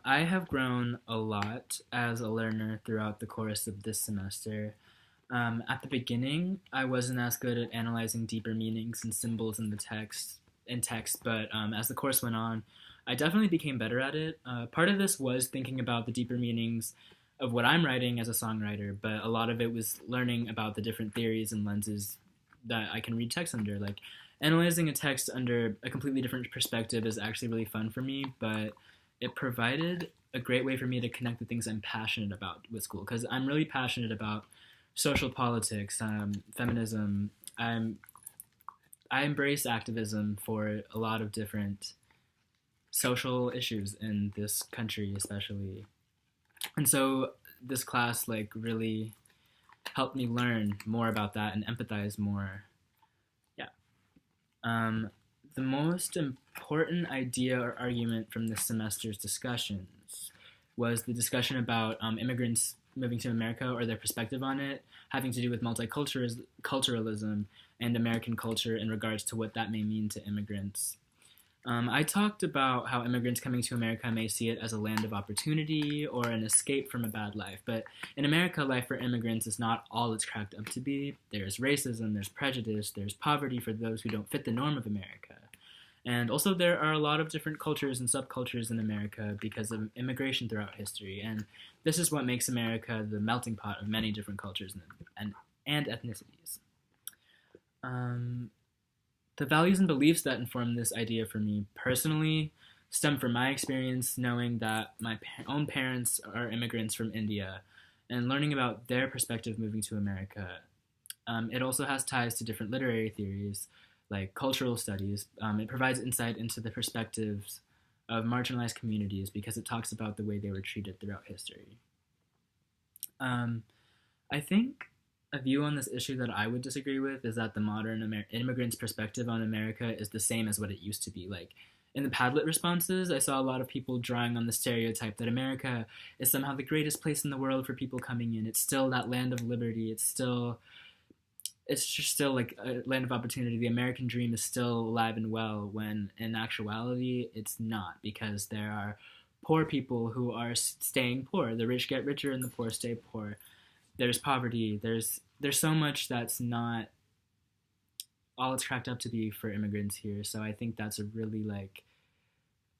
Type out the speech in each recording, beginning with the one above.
I have grown a lot as a learner throughout the course of this semester. At the beginning, I wasn't as good at analyzing deeper meanings and symbols in text, but as the course went on, I definitely became better at it. Part of this was thinking about the deeper meanings of what I'm writing as a songwriter, but a lot of it was learning about the different theories and lenses that I can read text under. Like analyzing a text under a completely different perspective is actually really fun for me, but it provided a great way for me to connect the things I'm passionate about with school because I'm really passionate about social politics, feminism. I embrace activism for a lot of different social issues in this country, especially. And so this class like really helped me learn more about that and empathize more. Yeah. The most important idea or argument from this semester's discussions was the discussion about immigrants moving to America or their perspective on it, having to do with multiculturalism and American culture in regards to what that may mean to immigrants. I talked about how immigrants coming to America may see it as a land of opportunity or an escape from a bad life, but in America, life for immigrants is not all it's cracked up to be. There's racism, there's prejudice, there's poverty for those who don't fit the norm of America. And also, there are a lot of different cultures and subcultures in America because of immigration throughout history, and this is what makes America the melting pot of many different cultures and ethnicities. Um, The values and beliefs that inform this idea for me personally stem from my experience knowing that my own parents are immigrants from India and learning about their perspective moving to America. It also has ties to different literary theories like cultural studies. It provides insight into the perspectives of marginalized communities because it talks about the way they were treated throughout history. Um, I think a view on this issue that I would disagree with is that the modern immigrant's perspective on America is the same as what it used to be. Like in the Padlet responses, I saw a lot of people drawing on the stereotype that America is somehow the greatest place in the world for people coming in. It's still that land of liberty. It's just still like a land of opportunity. The American dream is still alive and well when in actuality it's not because there are poor people who are staying poor. The rich get richer and the poor stay poor. There's poverty. There's so much that's not all it's cracked up to be for immigrants here. So I think that's a really like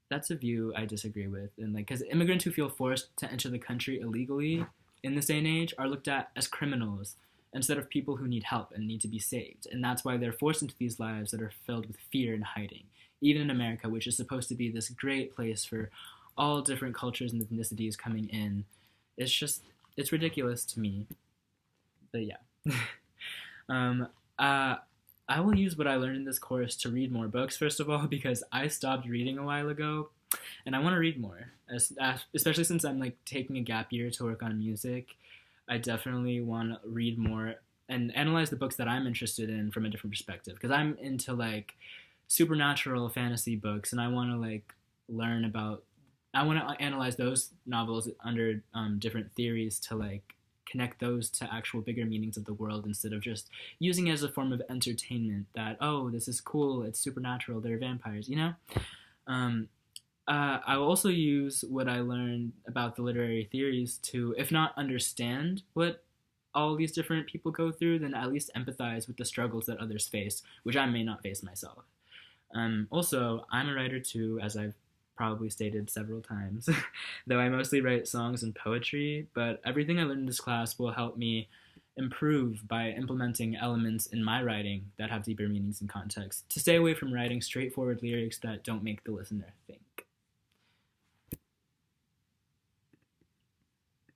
that's a view I disagree with. And like because immigrants who feel forced to enter the country illegally in this day and age are looked at as criminals instead of people who need help and need to be saved. And that's why they're forced into these lives that are filled with fear and hiding. Even in America, which is supposed to be this great place for all different cultures and ethnicities coming in, it's ridiculous to me. But yeah. um, uh, I will use what I learned in this course to read more books, first of all, because I stopped reading a while ago, and I want to read more, especially since I'm like taking a gap year to work on music. I definitely want to read more and analyze the books that I'm interested in from a different perspective, because I'm into like supernatural fantasy books, and I want to like learn about. I want to analyze those novels under different theories to like connect those to actual bigger meanings of the world instead of just using it as a form of entertainment that, oh, this is cool, it's supernatural, they're vampires, you know? Um, I will also use what I learned about the literary theories to, if not understand what all these different people go through, then at least empathize with the struggles that others face, which I may not face myself. Also, I'm a writer too, as I've probably stated several times, though I mostly write songs and poetry, but everything I learned in this class will help me improve by implementing elements in my writing that have deeper meanings and context, to stay away from writing straightforward lyrics that don't make the listener think.